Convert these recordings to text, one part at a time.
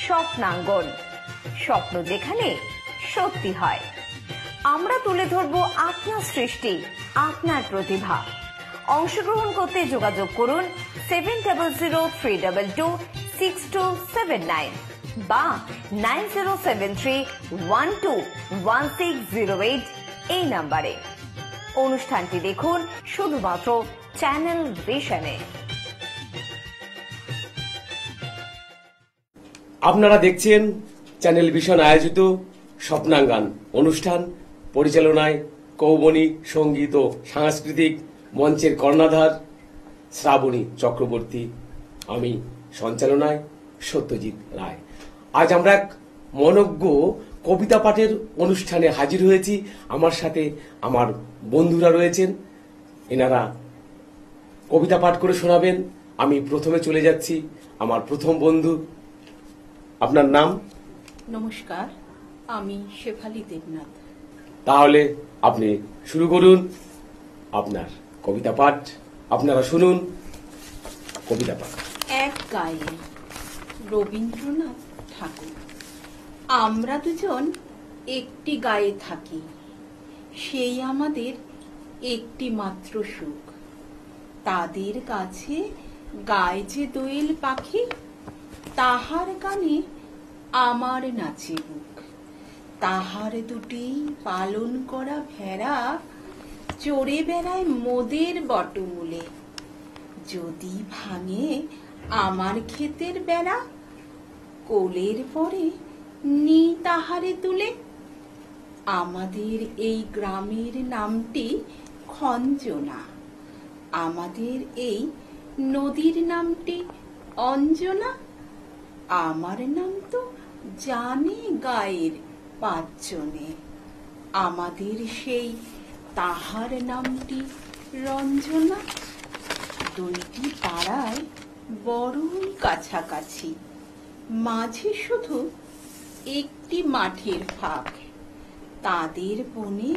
স্বপ্নাঙ্গন, স্বপ্ন যেখানে সত্যি হয়। আমরা তুলে ধরবো আপনার সৃষ্টি, আপনার প্রতিভা। অংশগ্রহণ করতে যোগাযোগ করুন 7003226279 বা 9073121608 এই নাম্বারে। অনুষ্ঠানটি দেখুন শুধুমাত্র চ্যানেল ভিশনে। আপনারা দেখছেন চ্যানেল ভিশন আয়োজিত স্বপ্নাঙ্গন অনুষ্ঠান। পরিচালনায় কৌবনী, সঙ্গীত ও সাংস্কৃতিক মঞ্চের কর্ণধার শ্রাবণী চক্রবর্তী, আমি সঞ্চালনায় সত্যজিৎ রায়। আজ আমরা এক মনোজ্ঞ কবিতা পাঠের অনুষ্ঠানে হাজির হয়েছি। আমার সাথে আমার বন্ধুরা রয়েছেন, এনারা কবিতা পাঠ করে শোনাবেন। আমি প্রথমে চলে যাচ্ছি আমার প্রথম বন্ধু। আপনার নাম? নমস্কার, আমি শেফালি দেবনাথ। তাহলে আপনি শুরু করুন আপনার কবিতা পাঠ। আপনারা শুনুন কবিতা পাঠ। এক গায়ে, রবীন্দ্রনাথ ঠাকুর। আমরা দুজন একটি গায়ে থাকি, সেই আমাদের একটি মাত্র সুখ। তাদের কাছে গায়ে যে দোয়েল পাখি, তাহার গানে আমার নাচে বুক। তাহার দুটি পালন করা ভেড়া চড়ে বেড়ায় মোদের বটমূলে। যদি ভাঙে আমার ক্ষেতের বেড়া, কোলের পরে নি তাহারে তুলে। আমাদের এই গ্রামের নামটি খঞ্জনা, আমাদের এই নদীর নামটি অঞ্জনা। আমার নাম তো জানে গায়ের পাঁচজনে, আমাদের সেই তাহার নামটি রঞ্জনা। দুইটি পাড়ায় বড়ই কাছাকাছি, মাঝে শুধু একটি মাঠের ফাঁক। তাদের বনে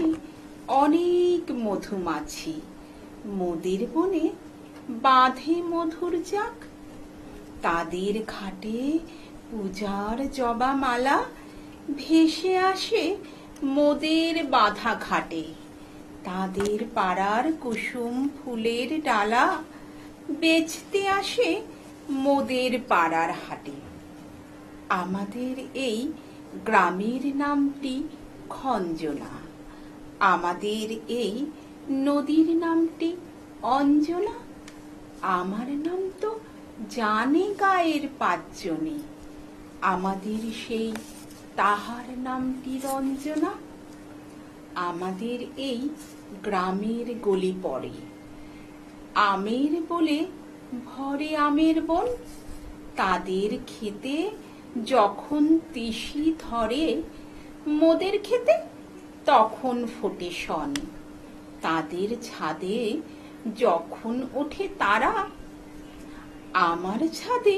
অনেক মধুমাছি, মোদের বনে বাঁধে মধুর জাক। তাদের ঘাটে পূজার জবা মালা ভেসে আসে মোদের বাঁধা ঘাটে। তাদের পাড়ার কুসুম ফুলের ডালা বেচতে আসে মোদের পাড়ার হাটে। আমাদের এই গ্রামের নামটি খঞ্জনা, আমাদের এই নদীর নামটি অঞ্জনা। আমার নাম তো জানে গায়ের পাঁচজনে, আমাদের সেই তাহার নামটি রঞ্জনা। আমাদের এই গ্রামের গলি পড়ে, আমের বলে ভরে আমের বন। তাদের খেতে যখন তিসি ধরে, মোদের খেতে তখন ফোটে শন। তাদের ছাদে যখন ওঠে তারা, আমার ছাদে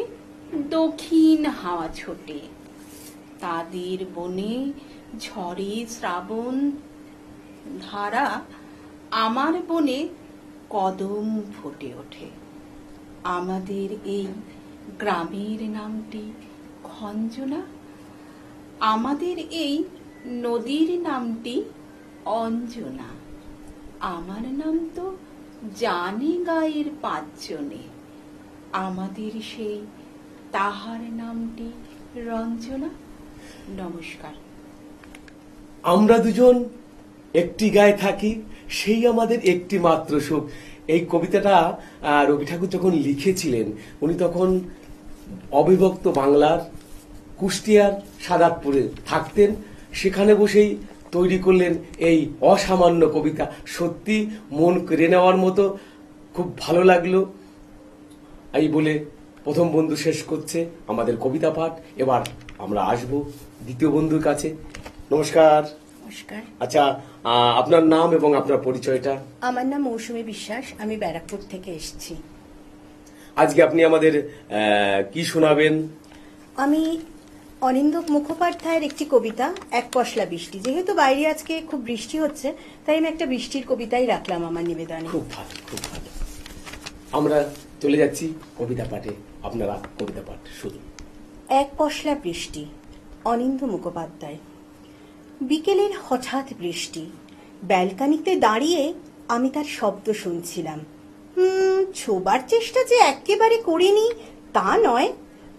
দক্ষিণ হাওয়া ছোটে। তাদের বনে ঝরে শ্রাবণ ধারা, আমার বনে কদম ফুটে ওঠে। আমাদের এই গ্রামের নামটি খঞ্জনা, আমাদের এই নদীর নামটি অঞ্জনা। আমার নাম তো জানে গায়ের পাঁচজনে, আমাদের সেই তাহার নামটি রঞ্জনা। নমস্কার। আমরা দুজন একটি গায়ে থাকি, সেই আমাদের একটি মাত্র সুখ। এই কবিতাটা রবি ঠাকুর যখন লিখেছিলেন, উনি তখন অবিভক্ত বাংলার কুষ্টিয়ার সাদাতপুরে থাকতেন। সেখানে বসেই তৈরি করলেন এই অসামান্য কবিতা। সত্যি মন কেড়ে নেওয়ার মতো, খুব ভালো লাগলো। এই বলে প্রথম বন্ধু শেষ করছে আমাদের কবিতা পাঠ। এবার আমরা আসবো দ্বিতীয় বন্ধুর কাছে। নমস্কার। নমস্কার। আচ্ছা, আপনার নাম এবং আপনার পরিচয়টা? আমার নাম মৌসুমী বিশ্বাস, আমি ব্যারাকপুর থেকে এসেছি। আজকে আপনি আমাদের কি শোনাবেন? আমি অনিন্দ্য মুখোপাধ্যায়ের একটি কবিতা, এক পশলা বৃষ্টি। যেহেতু বাইরে আজকে খুব বৃষ্টি হচ্ছে, তাই আমি একটা বৃষ্টির কবিতাই রাখলাম আমার নিবেদনে। খুব ভালো, খুব ভালো। আমরা চলে যাচ্ছি কবিতা পাঠে, আপনারা কবিতা পাঠ শুনুন। এক পশলা বৃষ্টি, অনিন্দ্য মুখোপাধ্যায়। বিকেলের হঠাৎ বৃষ্টি। ব্যালকানিতে দাঁড়িয়ে আমি তার শব্দ শুনছিলাম। ছোবার চেষ্টা যে একেবারে করিনি তা নয়,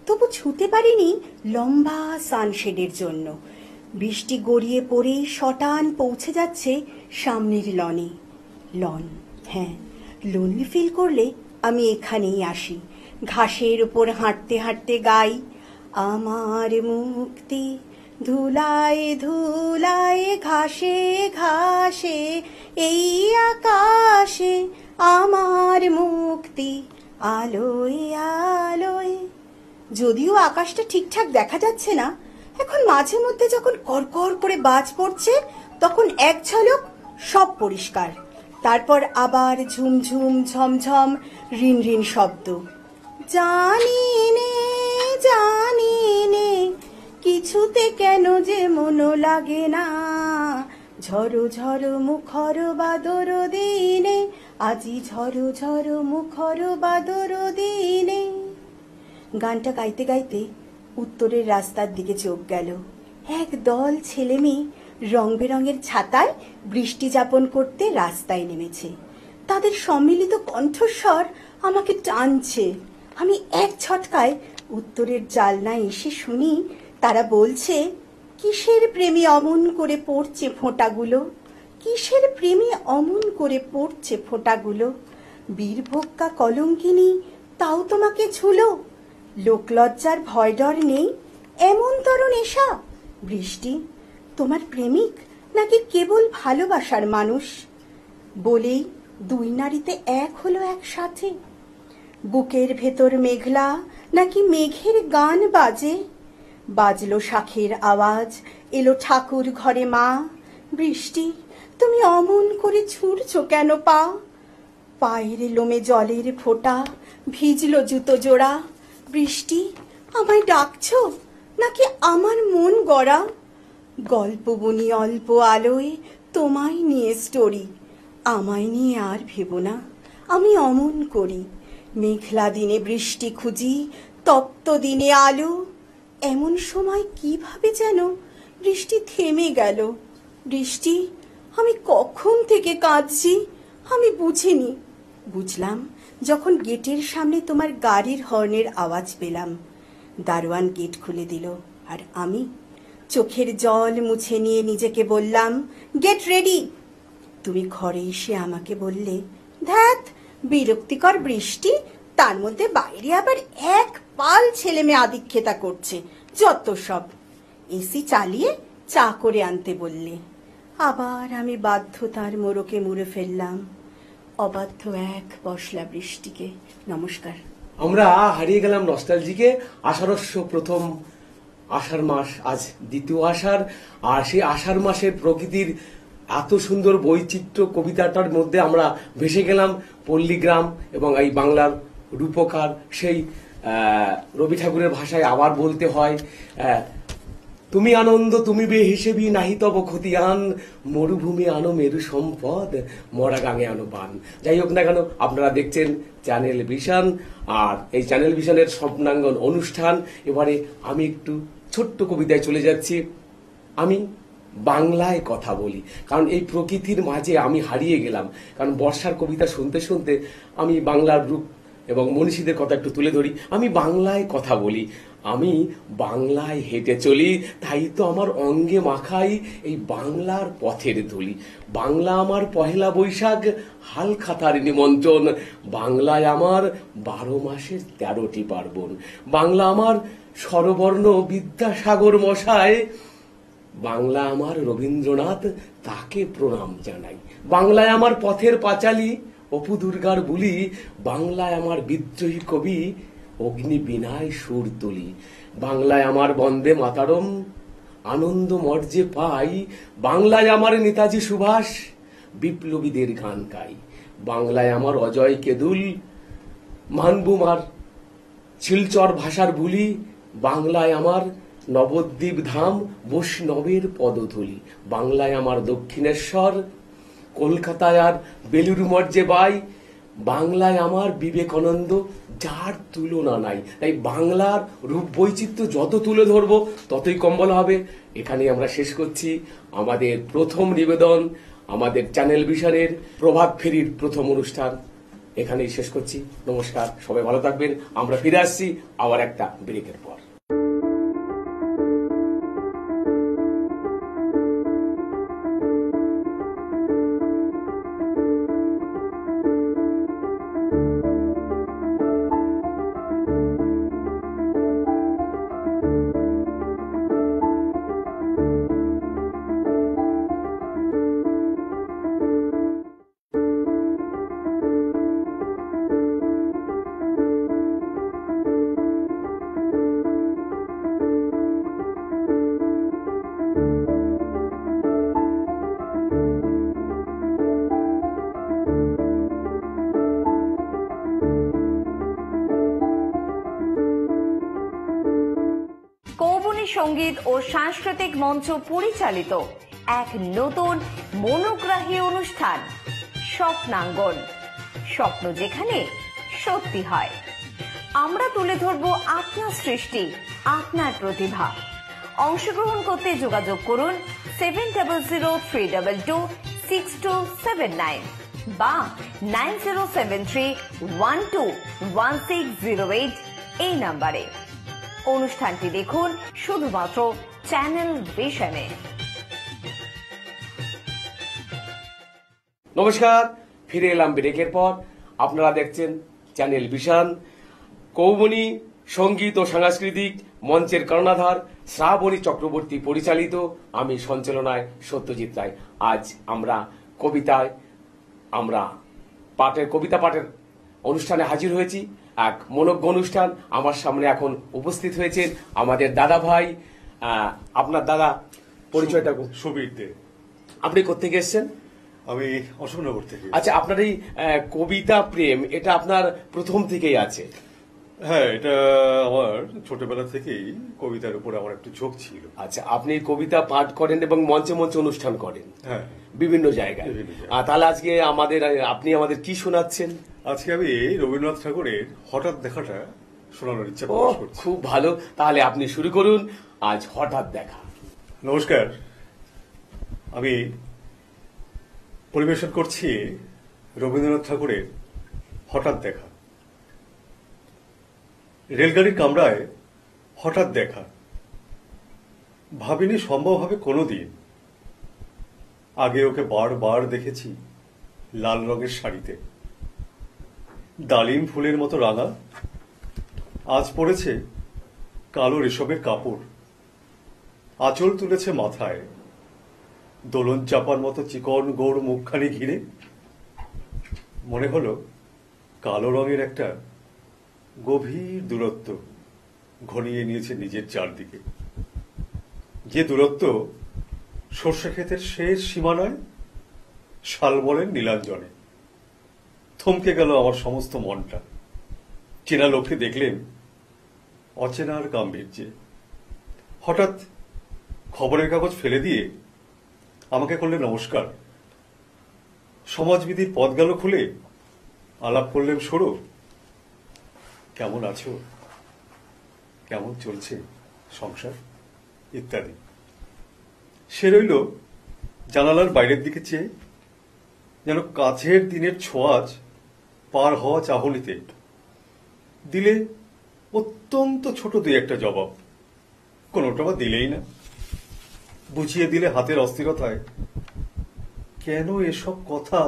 তবু ছুতে পারিনি লম্বা সানশেডের জন্য। বৃষ্টি গড়িয়ে পড়ে শটান পৌঁছে যাচ্ছে সামনের লনে। লন, হ্যাঁ, লোনলি ফিল করলে আমি এখানেই আসি। ঘাসের উপর হাঁটতে হাঁটতে গাই, আমার মুক্তি ধুলায় ধুলায় ঘাসে ঘাসে এই আকাশে, আমার মুক্তি আলোয় আলোয়। যদিও আকাশটা ঠিকঠাক দেখা যাচ্ছে না এখন, মাঝে মধ্যে যখন করকর করে বাজ পড়ছে তখন এক ঝলক সব পরিষ্কার। তারপর আবার ঝুমঝুম ঝমঝম রিন রিন শব্দ। জানি নে কিছুতে কেন যে মনো লাগে না, ঝড়ো ঝড়ো মুখর বাদর দিনে, আজি ঝড়ো ঝড়ো মুখর বাদর দিনে। গানটা গাইতে গাইতে উত্তরের রাস্তার দিকে চোখ গেল। এক দল ছেলে মেয়ে রং বেরঙের ছাতায় বৃষ্টি যাপন করতে রাস্তায় নেমেছে। তাদের সম্মিলিত কণ্ঠস্বর আমাকে টানছে। আমি এক ছটকায় উত্তরের জালনায় এসে শুনি তারা বলছে, কিসের প্রেমে অমন করে পড়ছে ফোঁটাগুলো, কিসের প্রেমে অমন করে পড়ছে ফোঁটাগুলো, বীরভোক্কা কলঙ্কিনী তাও তোমাকে ছুলো, লোকলজ্জার ভয় ডর নেই এমন তরুণ এসা। বৃষ্টি তোমার প্রেমিক নাকি কেবল ভালোবাসার মানুষ? বলেই দুই নারীতে এক হলো একসাথে। বুকের ভেতর মেঘলা নাকি মেঘের গান বাজে, বাজলো শাঁখের আওয়াজ, এলো ঠাকুর ঘরে মা। বৃষ্টি তুমি অমন করে ছুঁড়ছো কেন পা? পায়ের লোমে জলের ফোঁটা, ভিজলো জুতো জোড়া। বৃষ্টি আমায় ডাকছো নাকি আমার মন গড়া? গল্প বুনি অল্প আলোয় তোমায় নিয়ে স্টোরি, আমায় নিয়ে আর ভেবো না, আমি অমন করি। মেঘলা দিনে বৃষ্টি খুঁজি, তপ্ত দিনে আলো। এমন সময় কিভাবে যেন বৃষ্টি থেমে গেল। বৃষ্টি আমি কখন থেকে কাঁদছি আমি বুঝিনি। বুঝলাম যখন গেটের সামনে তোমার গাড়ির হর্নের আওয়াজ পেলাম। দারোয়ান গেট খুলে দিল আর আমি চোখের জল মুছে নিয়ে নিজেকে বললাম, গেট রেডি। তুমি ঘরে এসে আমাকে বললে, ধ্যাত বিরক্তিকর বৃষ্টি, তার মধ্যে বাইরে আবার এক পাল ছেলে মেয়ে আদিক্ষেতা করছে, যত সব। এসি চালিয়ে চা করে আনতে বললে। আবার আমি বাধ্যতার মোড়কে মুড়ে ফেললাম অবাধ্য এক পশলা বৃষ্টিকে। নমস্কার। আমরা হারিয়ে গেলাম নস্টালজিকে। আষাঢ়স্য প্রথম আষাঢ় মাস, আজ দ্বিতীয় আষাঢ়। আর সেই আষাঢ় মাসের প্রকৃতির এত সুন্দর বৈচিত্র্য কবিতাটার মধ্যে আমরা ভেসে গেলাম পল্লীগ্রাম এবং এই বাংলার রূপকার সেই রবি ঠাকুরের ভাষায় আবার বলতে হয়, তুমি আনন্দ তুমি বে হিসেবি নাহি তব খতিয়ান, মরুভূমি আনো মেরু সম্পদ, মরা গাঙে আনো পান। যাই হোক না কেন, আপনারা দেখছেন চ্যানেল ভিশন, আর এই চ্যানেল ভিশনের স্বপ্নাঙ্গন অনুষ্ঠান। এবারে আমি একটু ছোট্ট কবিতায় চলে যাচ্ছি। আমি বাংলায় কথা বলি, কারণ এই প্রকৃতির মাঝে আমি হারিয়ে গেলাম। কারণ বর্ষার কবিতা শুনতে শুনতে আমি বাংলার রূপ এবং মনীষীদের কথা একটু তুলে ধরি। আমি বাংলায় কথা বলি, আমি বাংলায় হেঁটে চলি, তাই তো আমার অঙ্গে মাখাই এই বাংলার পথের ধুলি। বাংলা আমার পহেলা বৈশাখ হালখাতার নিমন্ত্রণ, বাংলায় আমার 12 মাসের 13টি পার্বণ, বাংলা আমার স্বরবর্ণ বিদ্যাসাগর মশায়, বাংলা আমার রবীন্দ্রনাথ, তাকে প্রণাম জানাই। বাংলায় আমার পথের পাঁচালী অপু দুর্গার বুলি, বাংলায় আমার বিদ্রোহী কবি অগ্নি বিনায় সুর তুলি, বাংলায় আমার বন্দে মাতারম আনন্দ মর্যে পাই, বাংলায় আমার নেতাজি সুভাষ বিপ্লবীদের গান গাই, বাংলায় আমার অজয় কেদুল মানবুমার শিলচর ভাষার বুলি, বাংলায় আমার নবদ্বীপ ধাম বৈষ্ণবের পদধূলি, বাংলায় আমার দক্ষিণেশ্বর, কলকাতায় আর বেলুর মর্যে বাই, বাংলায় আমার বিবেকানন্দ, যার তুলনা নাই। তাই বাংলার রূপ বৈচিত্র্য যত তুলে ধরবো ততই কম্বল হবে। এখানে আমরা শেষ করছি আমাদের প্রথম নিবেদন, আমাদের চ্যানেল ভিশনের প্রভাত ফেরির প্রথম অনুষ্ঠান এখানেই শেষ করছি। নমস্কার, সবাই ভালো থাকবেন। আমরা ফিরে আসছি আবার একটা ব্রেকের পর। কৌবনী সঙ্গীত ও সাংস্কৃতিক মঞ্চ পরিচালিত এক নতুন মনোগ্রাহী অনুষ্ঠান স্বপ্নাঙ্গন। স্বপ্ন যেখানে সত্যি হয়। আমরা তুলে ধরব আপনার সৃষ্টি, আপনার প্রতিভা। অংশগ্রহণ করতে যোগাযোগ করুন 7003226279 বা 9073121608 এই নাম্বারে। অনুষ্ঠানটি দেখুন শুধুমাত্র চ্যানেল ভিশনে। নমস্কার, ফিরে এলাম ব্রেকের পর। আপনারা দেখছেন চ্যানেল ভিশন। কৌবনী সঙ্গীত ও সাংস্কৃতিক মঞ্চের কর্ণধার শ্রাবণী চক্রবর্তী পরিচালিত, আমি সঞ্চালনায় সত্যজিৎ রায়। আজ আমরা কবিতা পাঠের অনুষ্ঠানে হাজির হয়েছি। এক মনোজ্ঞ অনুষ্ঠান। আমার সামনে এখন উপস্থিত হয়েছেন আমাদের দাদা ভাই। আপনার দাদা পরিচয়টা? সুবীর দে। আপনি কোত্থেকে এসেছেন? আমি অশোকনগর থেকে। আচ্ছা, আপনার এই কবিতা প্রেম, এটা আপনার প্রথম থেকেই আছে? হ্যাঁ, এটা আমার ছোটবেলা থেকেই কবিতার উপর আমার একটু ঝোঁক ছিল। আচ্ছা, আপনি কবিতা পাঠ করেন এবং মঞ্চে মঞ্চে অনুষ্ঠান করেন? হ্যাঁ, বিভিন্ন জায়গায়। তাহলে আজকে আপনি আমাদের কি শোনাচ্ছেন? আজকে আমি রবীন্দ্রনাথ ঠাকুরের হঠাৎ দেখাটা শোনানোর ইচ্ছা ও, প্রকাশ করছি। খুব ভালো। তাহলে আপনি শুরু করুন। আজ হঠাৎ দেখা। নমস্কার, আমি পরিবেশন করছি রবীন্দ্রনাথ ঠাকুরের হঠাৎ দেখা। রেলগাড়ির কামরায় হঠাৎ দেখা, ভাবিনি সম্ভব হবে কোনোদিন। আগে ওকে বারবার দেখেছি লাল রঙের শাড়িতে, ডালিম ফুলের মতো রাঙা। আজ পড়েছে কালো রেশমের কাপড়, আঁচল তুলেছে মাথায়, দোলন চাপার মতো চিকন গৌড় মুখখানি ঘিরে। মনে হলো কালো রঙের একটা গভীর দূরত্ব ঘনিয়ে নিয়েছে নিজের চারদিকে। যে দূরত্ব সর্ষে ক্ষেতের শেষ সীমানায় শালবনের নীলাঞ্জনে। থমকে গেল আমার সমস্ত মনটা। চেনা লোককে দেখলেন অচেনার গাম্ভীর্যে। হঠাৎ খবরের কাগজ ফেলে দিয়ে আমাকে করলেন নমস্কার। সমাজবিধির পথ গেল খুলে, আলাপ করলেন সরো। কেমন আছো, কেমন চলছে সংসার ইত্যাদি। সে রইল জানালার বাইরের দিকে চেয়ে, যেন কাছের দিনের ছোঁয়াচ পার হওয়া চাহনিতে দিলে অত্যন্ত ছোট দুই একটা জবাব। কোনোটা বা দিলেই না। বুঝিয়ে দিলে হাতের অস্থিরতায় কেন এসব কথা।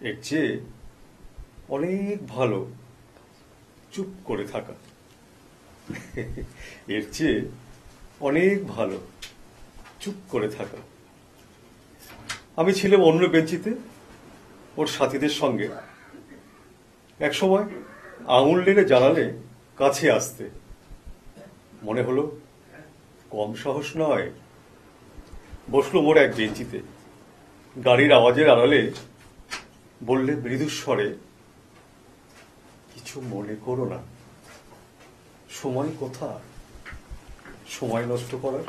এর চেয়ে অনেক ভালো চুপ করে থাকা। এর চেয়ে অনেক ভালো চুপ করে থাকা। আমি ছিলাম অন্য বেঞ্চিতে ওর সাথীদের সঙ্গে। একসময় আঙুল নেড়ে জানালে কাছে আসতে। মনে হলো কম সাহস নয়। বসলো মোর এক বেঞ্চিতে। গাড়ির আওয়াজের আড়ালে বললে মৃদুস্বরে, কিছু মনে করো না। সময় কোথা সময় নষ্ট করার?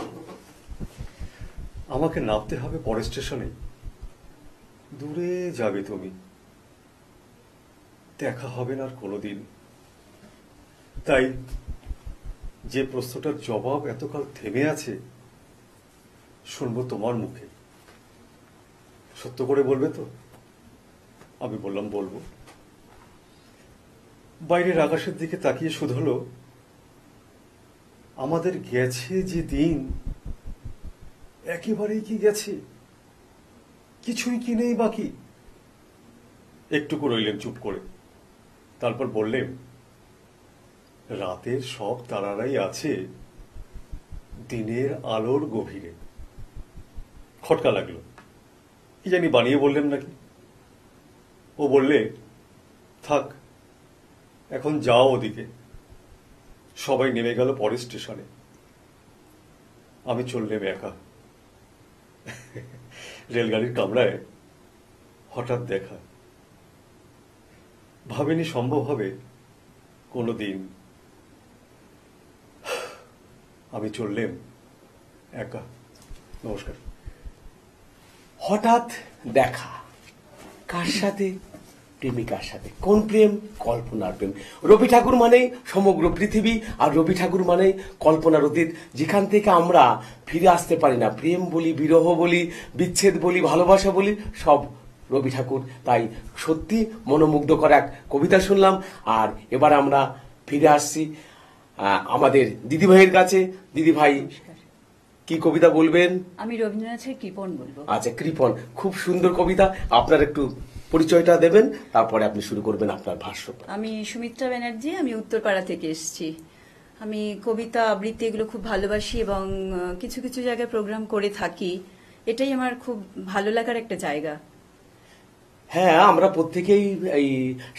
আমাকে নামতে হবে পরের স্টেশনে। দূরে যাবে তুমি, দেখা হবে না আর কোনোদিন। তাই যে প্রশ্নটার জবাব এতকাল থেমে আছে শুনবো তোমার মুখে। সত্য করে বলবে তো? আমি বললাম বলবো। বাইরের আকাশের দিকে তাকিয়ে শুধলো, আমাদের গেছে যে দিন একেবারেই কি গেছে, কিছুই কি নেই বাকি। একটুকু রইলেন চুপ করে, তারপর বললেন, রাতের সব তারারাই আছে দিনের আলোর গভীরে। খটকা লাগলো, কি জানি বানিয়ে বললেন নাকি। ও বললে, থাক এখন যাও ওদিকে। সবাই নেমে গেল পরের স্টেশনে। আমি চললাম একা। রেলগাড়ির কামরায় হঠাৎ দেখা। ভাবিনি সম্ভব হবে কোনোদিন। আমি চললাম একা। নমস্কার। হঠাৎ দেখা কার সাথে? প্রেমিকার সাথে। কোন প্রেম? কল্পনার প্রেম। রবি ঠাকুর মানে সমগ্র পৃথিবী, আর রবি ঠাকুর মানে কল্পনার অতীত, যেখান থেকে আমরা ফিরে আসতে পারি না। প্রেম বলি, বিরহ বলি, বিচ্ছেদ বলি, ভালোবাসা বলি, সব রবি ঠাকুর। তাই সত্যি মনোমুগ্ধকর এক কবিতা শুনলাম। আর এবার আমরা ফিরে আসছি আমাদের দিদিভাইয়ের কাছে। দিদিভাই কি কবিতা বলবেন? আমি রবীন্দ্রনাথের কৃপণ বলবো। আচ্ছা, কৃপণ, খুব সুন্দর কবিতা। আপনার একটু পরিচয়টা দেবেন, তারপরে আপনি শুরু করবেন আপনার ভাষ্য। আমি সুমিত্রা ব্যানার্জি, আমি উত্তরপাড়া থেকে এসেছি। আমি কবিতা আবৃত্তি এগুলো খুব ভালোবাসি এবং কিছু কিছু জায়গায় প্রোগ্রাম করে থাকি। এটাই আমার খুব ভালো লাগার একটা জায়গা। হ্যাঁ, আমরা প্রত্যেকেই এই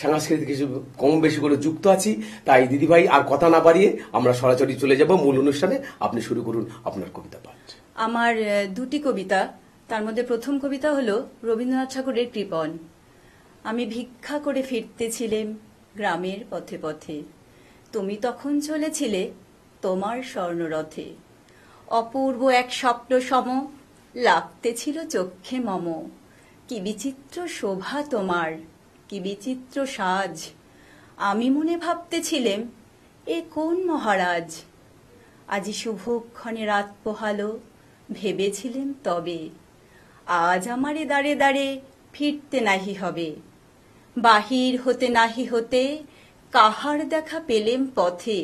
সাংস্কৃতিক কিছু কম বেশি করে যুক্ত আছি। তাই দিদিভাই আর কথা না বাড়িয়ে আমরা সরাসরি চলে যাব মূল অনুষ্ঠানে। আপনি শুরু করুন আপনার কবিতা পাঠ। আমার দুটি কবিতা, তার মধ্যে প্রথম কবিতা হলো রবীন্দ্রনাথ ঠাকুরের কৃপণ। আমি ভিক্ষা করে ফিরতেছিলেম গ্রামের পথে পথে, তুমি তখন চলেছিলে তোমার স্বর্ণরথে। অপূর্ব এক স্বপ্ন সম লাগতেছিল চক্ষে মম। কি বিচিত্র শোভা তোমার, কি বিচিত্র সাজ। আমি মনে ভাবতেছিলেম এ কোন মহারাজ। আজি শুভক্ষণে রাত পোহালো, ভেবেছিলেম তবে আজ আমারে দাঁড়ে দাঁড়ে ফিরতে নাহি হবে। বাহির হতে নাহি হতে কাহার দেখা পেলেম পথে।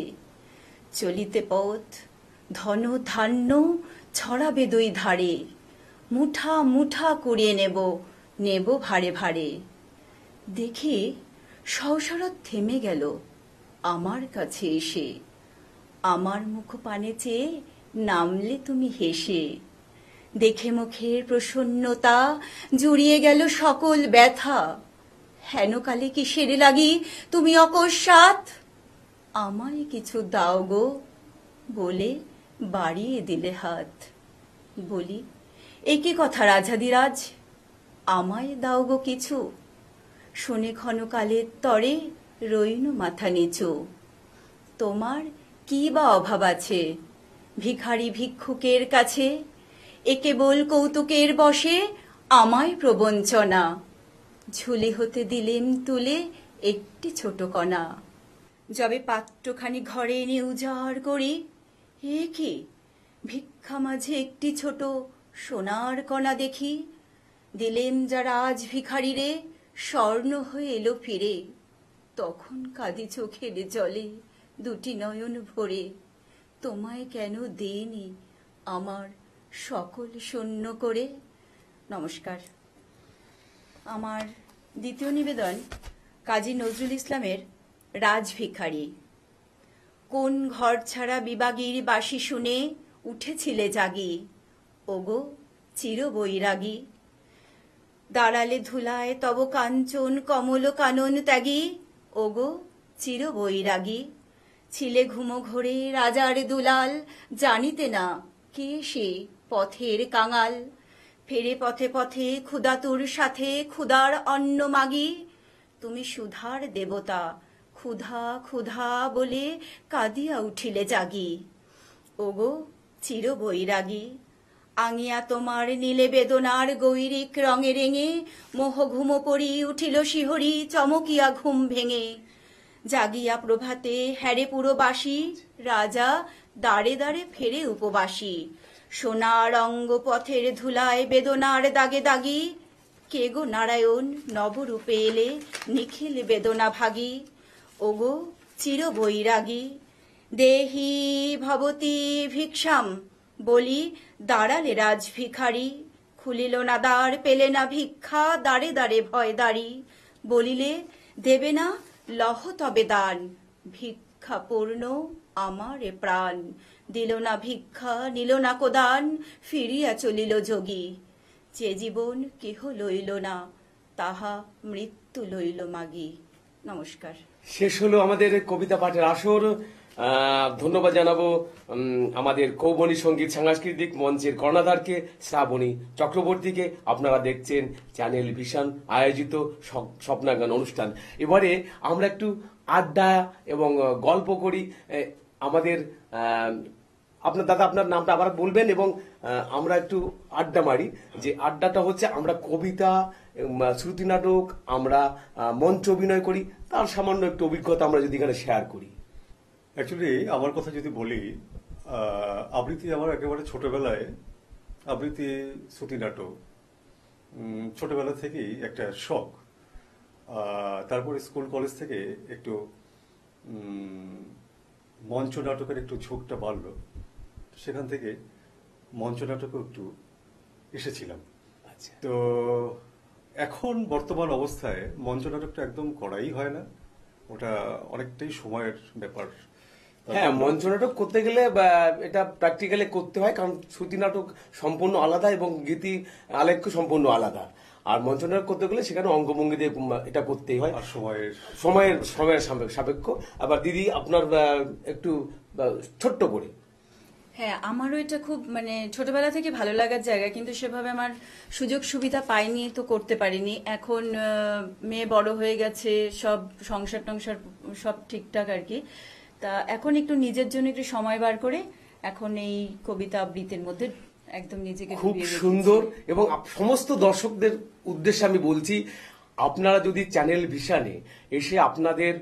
চলিতে পথ ধন ধান্য ছড়াবে দুই ধারে। মুঠা মুঠা কুড়িয়ে নেব, নেব ভারে ভারে। দেখি সহসা থেমে গেল আমার কাছে এসে। আমার মুখ পানে চেয়ে নামলে তুমি হেসে। দেখে মুখের প্রসন্নতা জুড়িয়ে গেল সকল ব্যথা। হেনকালে কি সেরে লাগি তুমি অকস্মাৎ। আমায় কিছু দাও গো বলে বাড়িয়ে দিলে হাত। বলি, এ কি কথা রাজাধিরাজ, আমায় দাও গো কিছু। শুনে ক্ষণকালের তরে রইনু মাথা নিচু। তোমার কি বা অভাব আছে ভিখারি ভিক্ষুকের কাছে। এ কেবল কৌতুকের বসে আমায় প্রবঞ্চনা। ঝুলি হতে দিলেম তুলে একটি ছোট কণা। যবে পাত্রখানি ঘরে এনে উজাড় করি, এ কি ভিক্ষা মাঝে একটি ছোট সোনার কণা দেখি। দিলেম যারা আজ ভিখারিরে, স্বর্ণ হয়ে এলো ফিরে। তখন কাঁদি চোখের জলে দুটি নয়ন ভরে। তোমায় কেন দেইনি আমার সকল শূন্য করে। নমস্কার। আমার দ্বিতীয় নিবেদন কাজী নজরুল ইসলামের রাজভিখারি। কোন ঘর ছাড়া বিবাগীর বাঁশি শুনে উঠেছিলে জাগি। ওগো চির বৈরাগী, দাঁড়ালে ধুলায় তব কাঞ্চন কমল কানন ত্যাগী। ওগো চির বৈরাগী, ছিলে ঘুমো ঘোরে রাজার দুলাল। জানিতে না কে সে পথের কাঙাল। ফেরে পথে পথে ক্ষুধাতুর সাথে ক্ষুধার অন্ন মাগি। তুমি সুধার দেবতা, ক্ষুধা ক্ষুধা বলে কাঁদিয়া উঠিলে জাগি। ওগো চির বৈরাগী, আঙিয়া তোমার নীলে বেদনার গৈরিক রঙে রেঙে, মোহ ঘুম পড়ি উঠিল শিহরি চমকিয়া ঘুম ভেঙে। জাগিয়া প্রভাতে হ্যারে পুরবাসী, রাজা দাঁড়ে দাঁড়ে ফেরে উপবাসী। সোনার অঙ্গ পথের ধুলায় বেদনার দাগে দাগি, কে গো নারায়ণ নবরূপে এলে নিখিল বেদনা ভাগী। ওগো চির বৈরাগী, দেহি ভবতি ভিক্ষাম বলি দাঁড়ালে রাজ ভিখারি। খুলিল না দ্বার পেলে না ভিক্ষা, দাঁড়ে দাঁড়ে ভয় দাঁড়ি। বলিলে দেবে না লহ তবে দান, ভিক্ষা পূর্ণ আমার এ প্রাণ। দিল না ভিক্ষা নিল না কোদান, ফিরিয়া চলিল যোগী। যে জীবন কেহ লইল না, তাহা মৃত্যু লইল মাগি। নমস্কার। শেষ হলো আমাদের কবিতা পাঠের আসর। ধন্যবাদ জানাবো আমাদের কৌবনী সঙ্গীত সাংস্কৃতিক মঞ্চের কর্ণধারকে, শ্রাবণী চক্রবর্তীকে। আপনারা দেখছেন চ্যানেল ভিশন আয়োজিত স্বপ্নাগান অনুষ্ঠান। এবারে আমরা একটু আড্ডা এবং গল্প করি। আমাদের আপনার দাদা, আপনার নামটা আবার বলবেন এবং আমরা একটু আড্ডা মারি। যে আড্ডাটা হচ্ছে আমরা কবিতা, শ্রুতি নাটক, আমরা মঞ্চ অভিনয় করি, তার সামান্য একটু অভিজ্ঞতা আমরা যদি এখানে শেয়ার করি। অ্যাকচুয়ালি আমার কথা যদি বলি, আবৃত্তি আমার একেবারে ছোটবেলায়, আবৃত্তি শ্রুতি নাটক ছোটবেলা থেকেই একটা শখ। তারপরে স্কুল কলেজ থেকে একটু মঞ্চ নাটকের একটু ঝোঁকটা বাড়লো, সেখান থেকে মঞ্চ নাটকেও একটু এসেছিলাম। আচ্ছা, তো এখন বর্তমান অবস্থায় মঞ্চ নাটকটা একদম করাই হয় না, ওটা অনেকটাই সময়ের ব্যাপার। হ্যাঁ, মঞ্চ নাটক করতে গেলে এটা প্র্যাকটিক্যালি করতে হয়, কারণ শ্রুতি নাটক সম্পূর্ণ আলাদা এবং গীতি আলেখ্য সম্পূর্ণ আলাদা। আর মঞ্চ নাটক করতে গেলে সেখানে অঙ্গভঙ্গি দিয়ে এটা করতেই হয়, আর সময়ের সাপেক্ষ। আবার দিদি, আপনার একটু ছোট্ট করে। হ্যাঁ, আমারও এটা খুব ছোটবেলা থেকে ভালো লাগার জায়গা, কিন্তু সেভাবে আমার সুযোগ সুবিধা পাইনি, তো করতে পারিনি। এখন মেয়ে বড় হয়ে গেছে, সব সংসার টংসার সব ঠিকঠাক আর কি। তা এখন একটু নিজের জন্য একটু সময় বার করে এখন এই কবিতা আবৃত্তির মধ্যে একদম নিজেকে খুব ডুবিয়ে রেখেছি। সুন্দর। এবং সমস্ত দর্শকদের উদ্দেশ্যে আমি বলছি, আপনারা যদি চ্যানেল ভিশনে এসে আপনাদের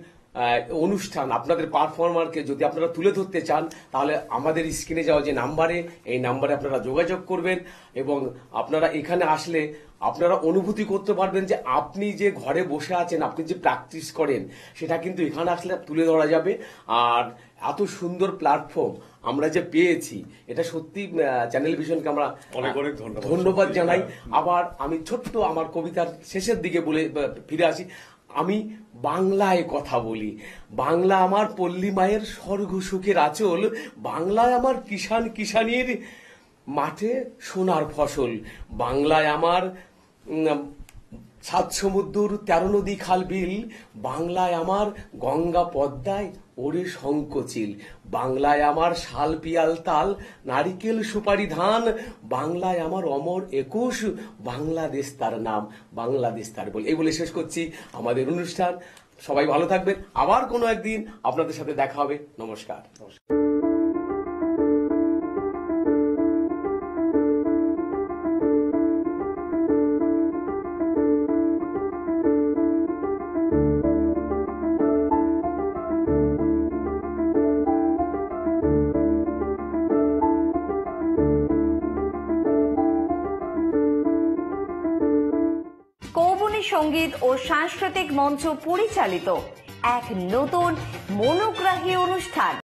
অনুষ্ঠান, আপনাদের পারফর্মারকে যদি আপনারা তুলে ধরতে চান, তাহলে আমাদের স্ক্রিনে যাওয়া যে নাম্বারে, এই নাম্বারে আপনারা যোগাযোগ করবেন। এবং আপনারা এখানে আসলে আপনারা অনুভূতি করতে পারবেন যে আপনি যে ঘরে বসে আছেন, আপনি যে প্র্যাকটিস করেন, সেটা কিন্তু এখানে আসলে তুলে ধরা যাবে। আর এত সুন্দর প্ল্যাটফর্ম আমরা যে পেয়েছি, এটা সত্যি চ্যানেল ভিশনকে আমরা অনেক অনেক ধন্যবাদ জানাই। আবার আমি ছোট্ট আমার কবিতার শেষের দিকে বলে ফিরে আসি। আমি বাংলায় কথা বলি, বাংলা আমার পল্লী মায়ের স্বর্গ সুখের আঁচল, বাংলায় আমার কিষান কিষানির মাঠে সোনার ফসল, বাংলায় আমার 7 সমুদ্র 13 নদী খাল বিল, বাংলায় আমার গঙ্গা পদ্মায় ওরে শঙ্কচিল, বাংলায় আমার শাল পিয়াল তাল নারিকেল সুপারি ধান, বাংলায় আমার অমর 21, বাংলাদেশ তার নাম, বাংলাদেশ তার বল। এই বলে শেষ করছি আমাদের অনুষ্ঠান। সবাই ভালো থাকবেন, আবার কোনো একদিন আপনাদের সাথে দেখা হবে। নমস্কার। কৌবনী সঙ্গীত ও সাংস্কৃতিক মঞ্চ পরিচালিত এক নতুন মনোগ্রাহী অনুষ্ঠান